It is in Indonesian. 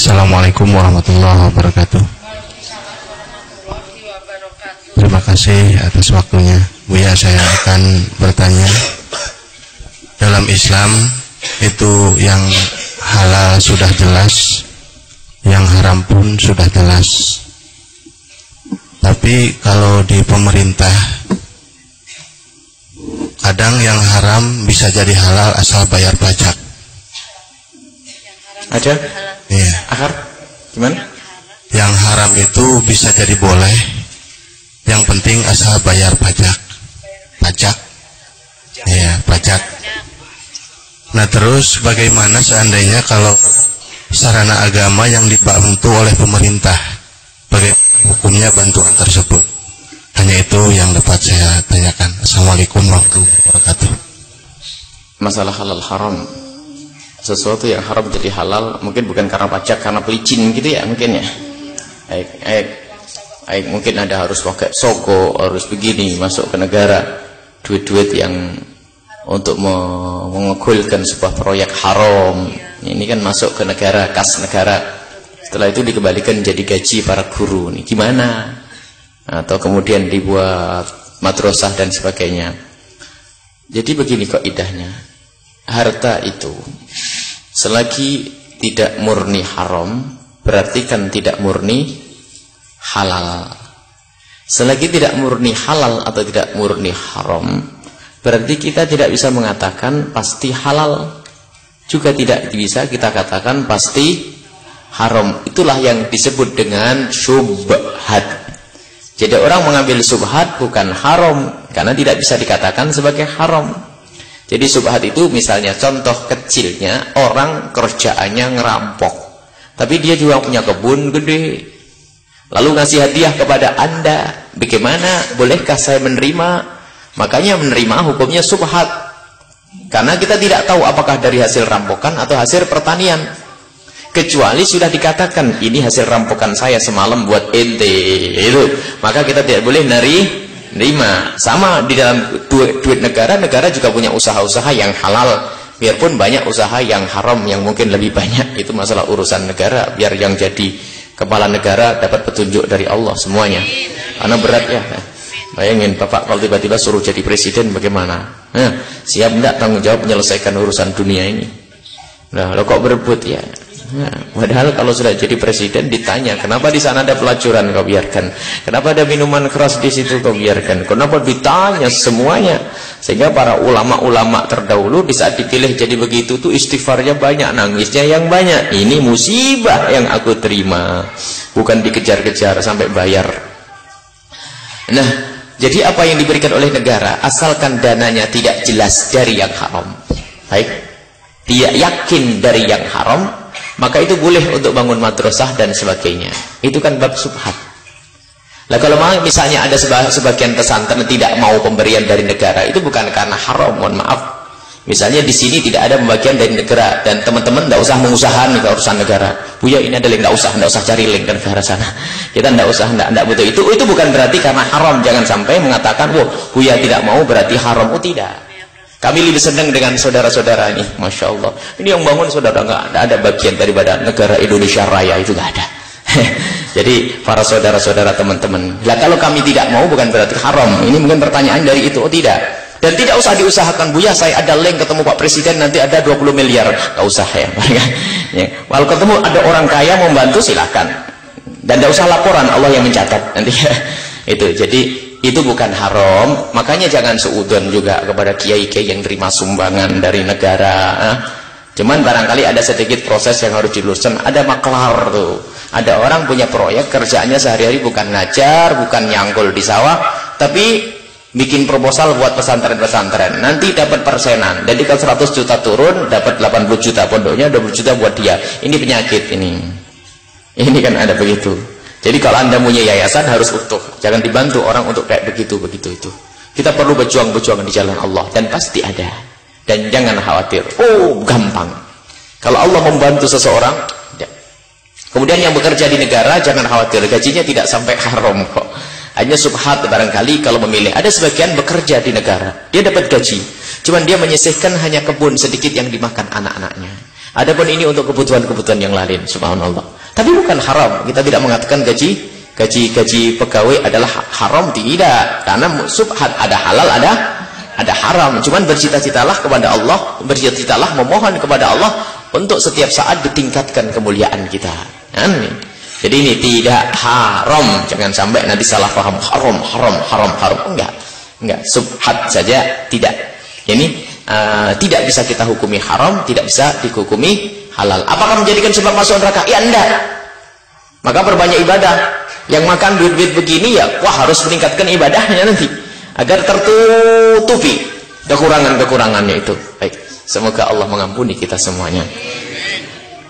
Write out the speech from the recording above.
Assalamualaikum warahmatullahi wabarakatuh. Terima kasih atas waktunya. Buya, saya akan bertanya. Dalam Islam itu yang halal sudah jelas, yang haram pun sudah jelas. Tapi kalau di pemerintah, kadang yang haram bisa jadi halal asal bayar pajak. Ada? Iya. Akar? Gimana? Yang haram itu bisa jadi boleh, yang penting asal bayar pajak. Pajak? Iya, pajak. Nah terus bagaimana seandainya kalau sarana agama yang dibantu oleh pemerintah, bagaimana hukumnya bantuan tersebut? Hanya itu yang dapat saya tanyakan. Assalamualaikum warahmatullahi wabarakatuh. Masalah halal haram, sesuatu yang haram jadi halal mungkin bukan karena pajak, karena pelicin gitu ya mungkin ya. Mungkin ada harus pakai soko, harus begini masuk ke negara, duit-duit yang untuk mengegulkan sebuah proyek haram. Ini kan masuk ke negara, kas negara. Setelah itu dikembalikan jadi gaji para guru. Nih gimana? Atau kemudian dibuat madrasah dan sebagainya. Jadi begini kaidahnya. Harta itu selagi tidak murni haram, berarti kan tidak murni halal. Selagi tidak murni halal atau tidak murni haram, berarti kita tidak bisa mengatakan pasti halal, juga tidak bisa kita katakan pasti haram. Itulah yang disebut dengan syubhat. Jadi orang mengambil syubhat bukan haram, karena tidak bisa dikatakan sebagai haram. Jadi syubhat itu misalnya contoh kecilnya, orang kerjaannya ngerampok, tapi dia juga punya kebun gede, lalu ngasih hadiah kepada Anda. Bagaimana? Bolehkah saya menerima? Makanya menerima hukumnya syubhat, karena kita tidak tahu apakah dari hasil rampokan atau hasil pertanian. Kecuali sudah dikatakan ini hasil rampokan saya semalam buat ente, itu maka kita tidak boleh nerima. Sama di dalam duit negara, negara juga punya usaha-usaha yang halal, biarpun banyak usaha yang haram yang mungkin lebih banyak. Itu masalah urusan negara, biar yang jadi kepala negara dapat petunjuk dari Allah semuanya. Karena berat ya. Bayangin Bapak kalau tiba-tiba suruh jadi presiden bagaimana? Siap enggak tanggung jawab menyelesaikan urusan dunia ini? Nah, lo kok berebut ya? Nah, padahal kalau sudah jadi presiden ditanya, kenapa di sana ada pelacuran kau biarkan? Kenapa ada minuman keras di situ kau biarkan? Kenapa ditanya semuanya? Sehingga para ulama-ulama terdahulu di saat dipilih jadi begitu tuh istighfarnya banyak, nangisnya yang banyak. Ini musibah yang aku terima, bukan dikejar-kejar sampai bayar. Nah, jadi apa yang diberikan oleh negara, asalkan dananya tidak jelas dari yang haram, baik, tidak yakin dari yang haram, maka itu boleh untuk bangun madrasah dan sebagainya. Itu kan bab subhat. Nah kalau misalnya ada sebagian pesantren tidak mau pemberian dari negara, itu bukan karena haram, mohon maaf. Misalnya di sini tidak ada pembagian dari negara, dan teman-teman tidak usah mengusahakan ke urusan negara. Buya ini ada link, tidak usah cari link ke negara sana. Kita tidak usah, tidak butuh itu. Itu bukan berarti karena haram. Jangan sampai mengatakan, wah Buya tidak mau berarti haram. Oh tidak. Kami lebih senang dengan saudara-saudara ini, masya Allah. Ini yang bangun saudara, nggak ada bagian daripada negara Indonesia Raya, itu nggak ada. Jadi para saudara-saudara teman-teman, lah kalau kami tidak mau bukan berarti haram. Ini mungkin pertanyaan dari itu. Oh tidak. Dan tidak usah diusahakan, Buya saya ada link ketemu Pak Presiden nanti ada 20 miliar, nggak usah ya. Kalau ketemu ada orang kaya membantu silahkan, dan tidak usah laporan, Allah yang mencatat nanti. Itu jadi itu bukan haram. Makanya jangan seudon juga kepada kiai-kiai yang terima sumbangan dari negara. Cuman barangkali ada sedikit proses yang harus diluruskan. Ada maklar tuh, ada orang punya proyek, kerjaannya sehari-hari bukan ngajar, bukan nyangkul di sawah, tapi bikin proposal buat pesantren-pesantren, nanti dapat persenan. Jadi kalau 100 juta turun dapat 80 juta pondoknya, 20 juta buat dia. Ini penyakit ini kan ada begitu. Jadi kalau Anda punya yayasan harus utuh, jangan dibantu orang untuk kayak begitu itu. Kita perlu berjuang di jalan Allah, dan pasti ada. Dan jangan khawatir, oh gampang. Kalau Allah membantu seseorang, ya. Kemudian yang bekerja di negara jangan khawatir, gajinya tidak sampai haram kok. Hanya subhat barangkali kalau memilih. Ada sebagian bekerja di negara, dia dapat gaji, cuman dia menyisihkan hanya kebun sedikit yang dimakan anak-anaknya. Adapun ini untuk kebutuhan-kebutuhan yang lain, subhanallah. Tapi bukan haram. Kita tidak mengatakan gaji pegawai adalah haram, tidak. Karena subhat, ada halal, ada haram. Cuman bercita-citalah kepada Allah, bercita-citalah memohon kepada Allah untuk setiap saat ditingkatkan kemuliaan kita. Jadi ini tidak haram. Jangan sampai nanti salah paham haram. Enggak. Subhat saja tidak. Ini tidak bisa kita hukumi haram, tidak bisa dihukumi halal. Apakah menjadikan sebab masuk neraka? Ya enggak. Maka perbanyak ibadah. Yang makan duit-duit begini ya, wah harus meningkatkan ibadahnya nanti agar tertutupi kekurangan-kekurangannya itu. Baik, semoga Allah mengampuni kita semuanya.